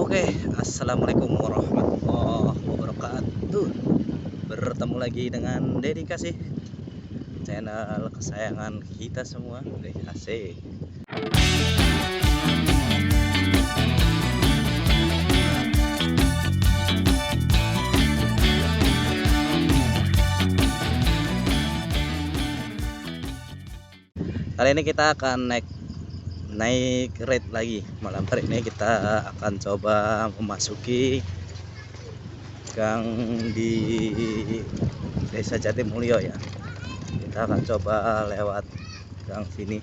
Oke, assalamualaikum warahmatullahi wabarakatuh. Bertemu lagi dengan Dedikasi, channel kesayangan kita semua. Oke, asik. Kali ini kita akan naik rate lagi. Malam hari ini kita akan coba memasuki gang di Desa Jatimulyo ya. Kita akan coba lewat gang sini.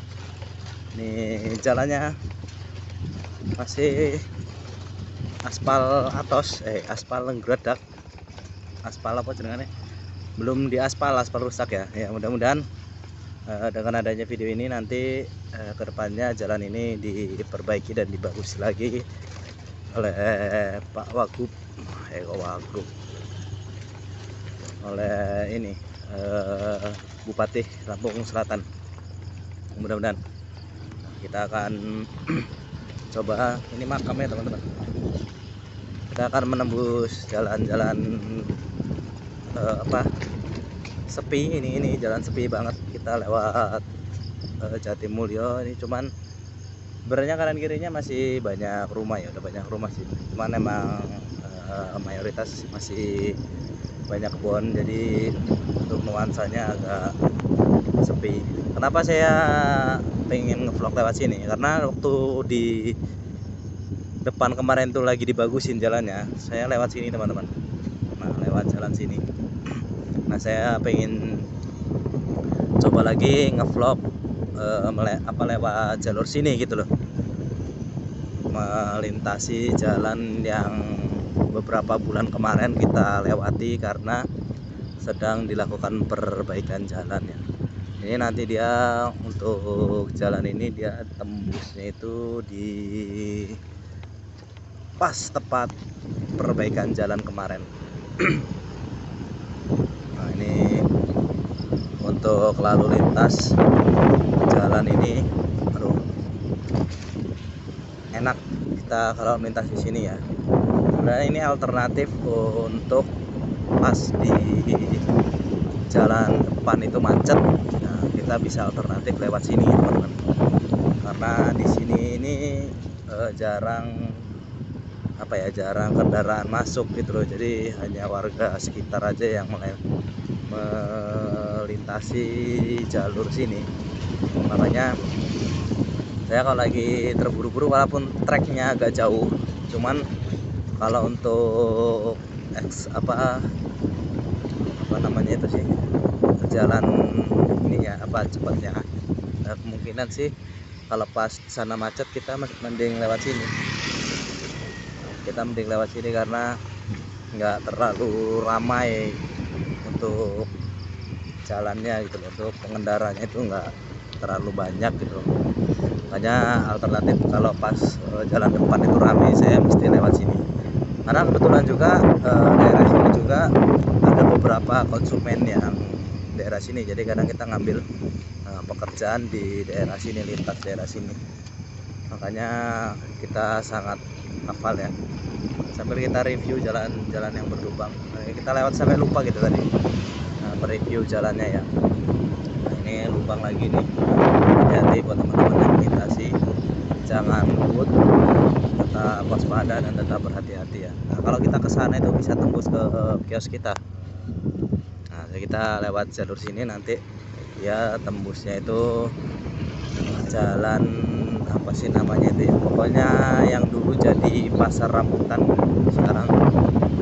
Ini jalannya masih aspal atos, aspal lenggredak, aspal apa jenengane? Belum diaspal, aspal rusak ya. Ya mudah-mudahan dengan adanya video ini nanti kedepannya jalan ini diperbaiki dan dibagus lagi oleh Pak Wagub, oleh ini Bupati Lampung Selatan. Mudah-mudahan kita akan coba, ini makamnya teman-teman. Kita akan menembus jalan-jalan sepi, ini jalan sepi banget. Kita lewat Jatimulyo ini, cuman sebenarnya kanan kirinya masih banyak rumah ya, udah banyak rumah sih, cuman emang mayoritas masih banyak kebun, jadi untuk nuansanya agak sepi. Kenapa saya pengen ngevlog lewat sini? Karena waktu di depan kemarin tuh lagi dibagusin jalannya, saya lewat sini teman-teman. Nah, lewat jalan sini. Nah, saya pengen coba lagi ngevlog lewat jalur sini gitu loh, melintasi jalan yang beberapa bulan kemarin kita lewati karena sedang dilakukan perbaikan jalan ya. Ini nanti dia untuk jalan ini dia tembusnya itu di pas tepat perbaikan jalan kemarin. Nah, ini untuk lalu lintas jalan ini, aduh, enak kita kalau melintas di sini ya. Sebenarnya ini alternatif untuk pas di jalan depan itu macet. Nah, kita bisa alternatif lewat sini teman-teman. Karena di sini ini jarang kendaraan masuk gitu loh. Jadi hanya warga sekitar aja yang melintasi jalur sini. Makanya saya kalau lagi terburu-buru, walaupun treknya agak jauh, cuman kalau untuk apa namanya itu sih, jalan ininya cepatnya, kemungkinan sih kalau pas sana macet kita mending lewat sini. Karena nggak terlalu ramai untuk jalannya gitu loh, untuk pengendaranya itu nggak terlalu banyak gitu loh. Makanya alternatif kalau pas jalan depan itu ramai, saya mesti lewat sini. Karena kebetulan juga daerah sini juga ada beberapa konsumen yang daerah sini, jadi kadang kita ngambil pekerjaan di daerah sini, lintas daerah sini. Makanya kita sangat hafal ya, sambil kita review jalan-jalan yang berlubang. Kita lewat sampai lupa gitu tadi mereview jalannya ya. Nah, ini lubang lagi nih, hati-hati buat teman-teman yang melintasi, jangan ngebut, tetap waspada dan tetap berhati-hati ya. Nah, kalau kita ke sana itu bisa tembus ke kios kita. Nah, kita lewat jalur sini, nanti ya tembusnya itu jalan apa sih namanya itu ya, pokoknya yang dulu jadi pasar rambutan, sekarang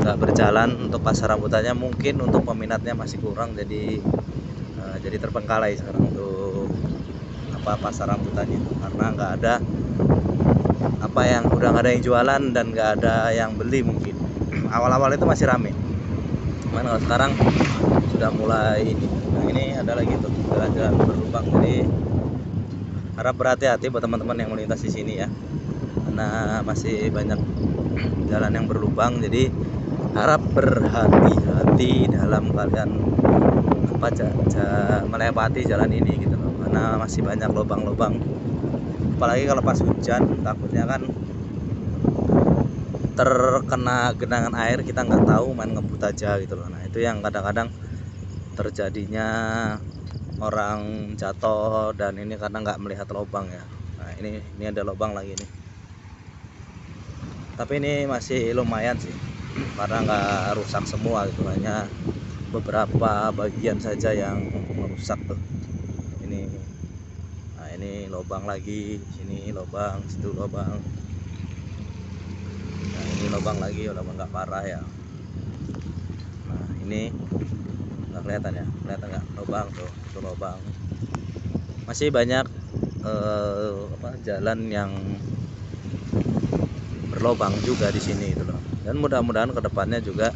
nggak berjalan. Untuk pasar rambutannya mungkin untuk peminatnya masih kurang, jadi terbengkalai sekarang untuk pasar rambutannya, karena nggak ada udah nggak ada yang jualan dan nggak ada yang beli. Mungkin awal-awal itu masih rame, cuman kalau sekarang sudah mulai ini. Nah, ini ada lagi tuh jalan-jalan berlubang, jadi harap berhati-hati buat teman-teman yang melintas di sini ya, karena masih banyak jalan yang berlubang. Jadi harap berhati-hati dalam kalian melewati jalan ini gitu loh, karena masih banyak lubang-lubang. Apalagi kalau pas hujan, takutnya kan terkena genangan air kita nggak tahu, main ngebut aja gitu loh. Nah itu yang kadang-kadang terjadinya orang jatuh dan ini karena nggak melihat lubang ya. Nah ini ada lubang lagi nih, tapi ini masih lumayan sih karena nggak rusak semua gitu, hanya beberapa bagian saja yang rusak tuh. Ini, nah ini lubang lagi, sini lubang, situ lubang. Nah ini lubang lagi, lubang nggak parah ya. Nah ini nggak kelihatan ya, kelihatan nggak lubang tuh, itu lubang. Masih banyak jalan yang berlubang juga di sini itu loh. Dan mudah-mudahan kedepannya juga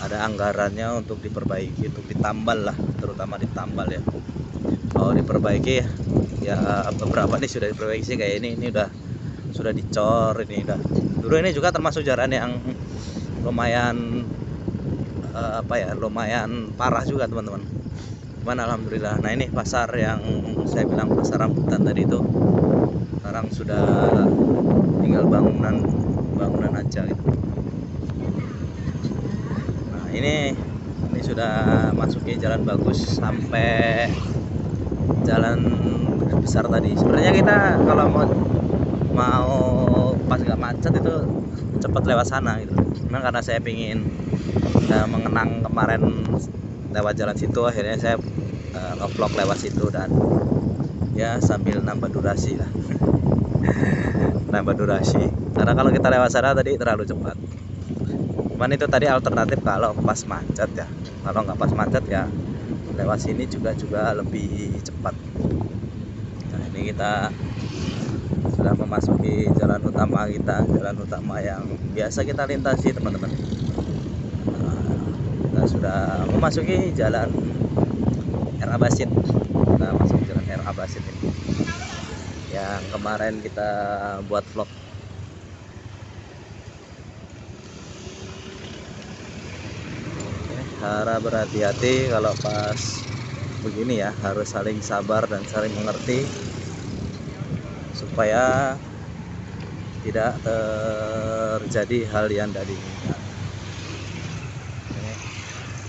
ada anggarannya untuk diperbaiki, untuk ditambal lah, terutama ditambal ya. Kalau diperbaiki ya beberapa nih sudah diperbaiki sih, kayak ini udah sudah dicor, ini udah. Dulu ini juga termasuk jalan yang lumayan lumayan parah juga teman-teman. Cuman alhamdulillah. Nah ini pasar yang saya bilang pasar rambutan tadi itu sekarang sudah tinggal bangunan aja gitu. Nah ini sudah masuki jalan bagus sampai jalan besar tadi. Sebenarnya kita kalau mau pas nggak macet itu cepat lewat sana gitu. Cuman karena saya pingin mengenang kemarin lewat jalan situ, akhirnya saya nge-vlog lewat situ dan ya sambil nambah durasi lah. Nambah durasi karena kalau kita lewat sana tadi terlalu cepat. Cuman itu tadi alternatif kalau pas macet ya. Kalau nggak pas macet ya lewat sini juga lebih cepat. Nah ini kita sudah memasuki jalan utama kita, jalan utama yang biasa kita lintasi teman-teman. Kita sudah memasuki jalan R.A. Basit. Kita masuk jalan R.A. Basit ini yang kemarin kita buat vlog. Harap berhati-hati kalau pas begini ya, harus saling sabar dan saling mengerti supaya tidak terjadi hal yang tidak diinginkan.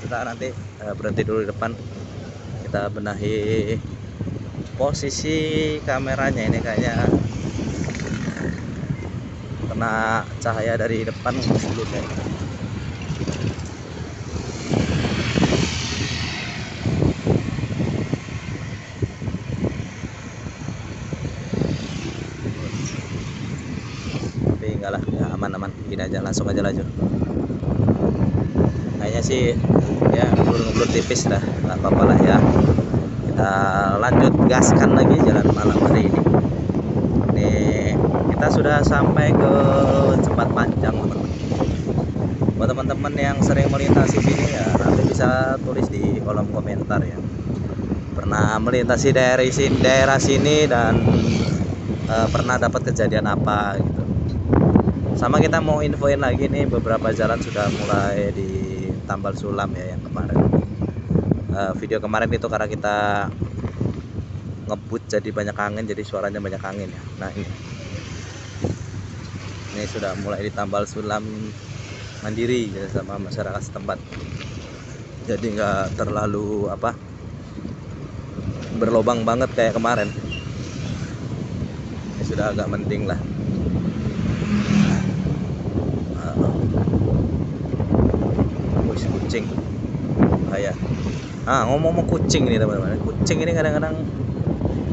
Kita nanti berhenti dulu di depan, kita benahi posisi kameranya. Ini kayaknya kena cahaya dari depan dulu deh. Tapi enggak lah ya, aman-aman, gini aja, langsung aja laju. Kayaknya sih ya ngeblur tipis lah, nggak apa-apa lah ya. Kita lanjut gaskan lagi jalan malam hari ini. Ini kita sudah sampai ke Cepat Panjang teman-teman. Buat teman-teman yang sering melintasi sini ya nanti bisa tulis di kolom komentar ya, pernah melintasi daerah sini dan pernah dapat kejadian apa gitu. Sama kita mau infoin lagi nih, beberapa jalan sudah mulai ditambal sulam ya yang kemarin. Video kemarin itu karena kita ngebut jadi banyak angin, jadi suaranya banyak angin ya. Nah ini sudah mulai ditambal sulam mandiri ya sama masyarakat setempat, jadi nggak terlalu berlobang banget kayak kemarin. Ini sudah agak mending lah. Kucing kayak ngomong kucing ini teman-teman, kucing ini kadang-kadang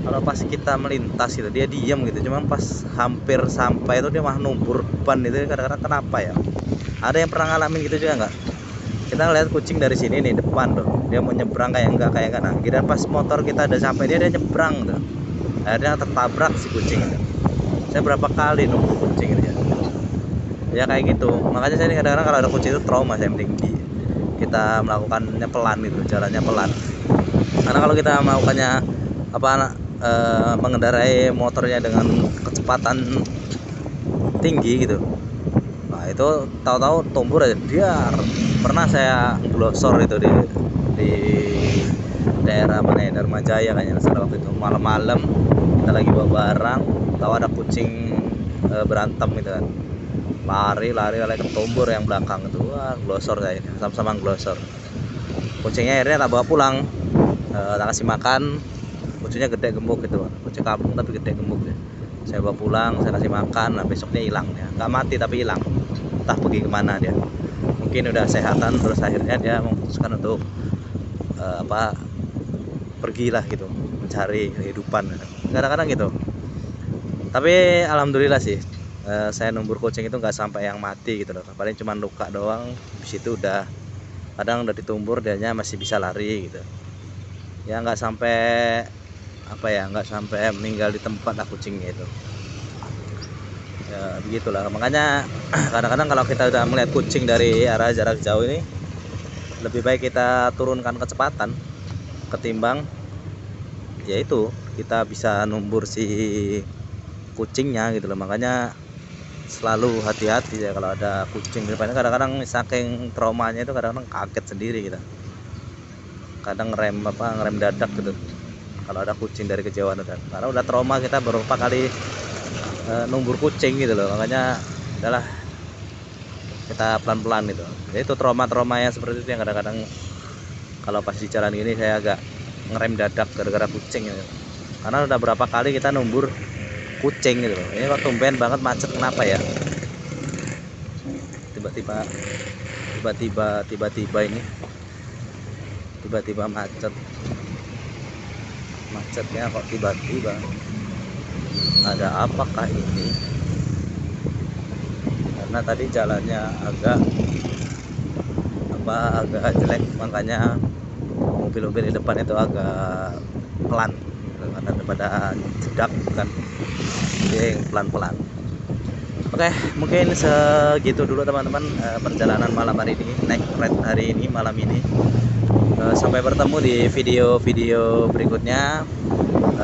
kalau pas kita melintas gitu dia diam gitu, cuman pas hampir sampai itu dia mah numpur ban itu. Kadang-kadang kenapa ya, ada yang pernah ngalamin gitu juga nggak? Kita ngeliat kucing dari sini nih depan tuh, dia mau nyebrang kayak enggak dan pas motor kita udah sampai dia nyebrang tuh, akhirnya tertabrak si kucing itu. Saya berapa kali nunggu kucing itu ya kayak gitu. Makanya saya kadang-kadang kalau ada kucing itu trauma, saya mending kita melakukannya pelan gitu, jalannya pelan. Karena kalau kita melakukannya mengendarai motornya dengan kecepatan tinggi gitu, nah itu tahu-tahu tumpur aja dia. Pernah saya glosor itu di daerah mana ya, Dharma Jaya kayaknya salah, waktu itu malam-malam kita lagi bawa barang, tahu ada kucing berantem gitu kan. lari ketumbur yang belakang itu. Wah, glosor saya ini, sama-sama glosor. Kucingnya akhirnya tak bawa pulang, tak kasih makan. Kucingnya gede gemuk gitu, kucing kampung tapi gede gemuk ya. Saya bawa pulang, saya kasih makan. Nah, besoknya hilang ya, nggak mati tapi hilang, entah pergi kemana dia. Mungkin udah sehatan, terus akhirnya dia memutuskan untuk pergilah gitu, mencari kehidupan. Kadang-kadang gitu. Tapi alhamdulillah sih, saya numbur kucing itu nggak sampai yang mati gitu loh, paling cuma luka doang. Habis itu udah, kadang udah ditumbur dianya masih bisa lari gitu ya, nggak sampai nggak sampai meninggal di tempat lah kucingnya itu ya, begitulah. Makanya kadang-kadang kalau kita udah melihat kucing dari arah jarak jauh ini, lebih baik kita turunkan kecepatan ketimbang yaitu kita bisa numbur si kucingnya gitu loh. Makanya selalu hati-hati ya kalau ada kucing di depannya. Kadang-kadang saking traumanya itu kadang-kadang kaget sendiri kita, kadang ngerem dadak gitu kalau ada kucing dari kejauhan kan, karena udah trauma kita beberapa kali numbur kucing gitu loh. Makanya adalah kita pelan-pelan gitu. Jadi itu trauma-trauma yang seperti itu yang kadang-kadang kalau pas di jalan ini saya agak ngerem dadak gara-gara kucing gitu. Karena udah berapa kali kita numbur kucing gitu loh. Ini kok tumben banget macet, kenapa ya? Tiba-tiba ini macetnya kok tiba-tiba. Ada apakah ini? Karena tadi jalannya agak jelek, makanya mobil-mobil di depan itu agak pelan karena daripada jedak kan, jadi pelan-pelan. Oke, mungkin segitu dulu teman-teman perjalanan malam hari ini, naik ride hari ini malam ini. Sampai bertemu di video-video berikutnya.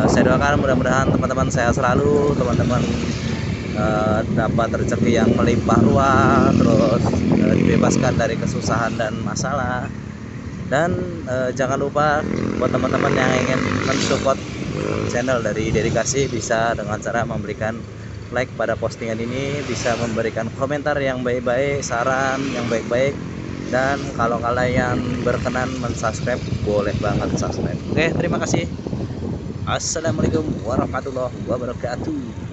Saya doakan mudah-mudahan teman-teman sehat selalu, teman-teman dapat rezeki yang melimpah ruah, terus dibebaskan dari kesusahan dan masalah. Dan jangan lupa buat teman-teman yang ingin mensupport channel dari Dedikasi, bisa dengan cara memberikan like pada postingan ini, bisa memberikan komentar yang baik-baik, saran yang baik-baik, dan kalau kalian berkenan mensubscribe, boleh banget subscribe. Oke, terima kasih. Assalamualaikum warahmatullahi wabarakatuh.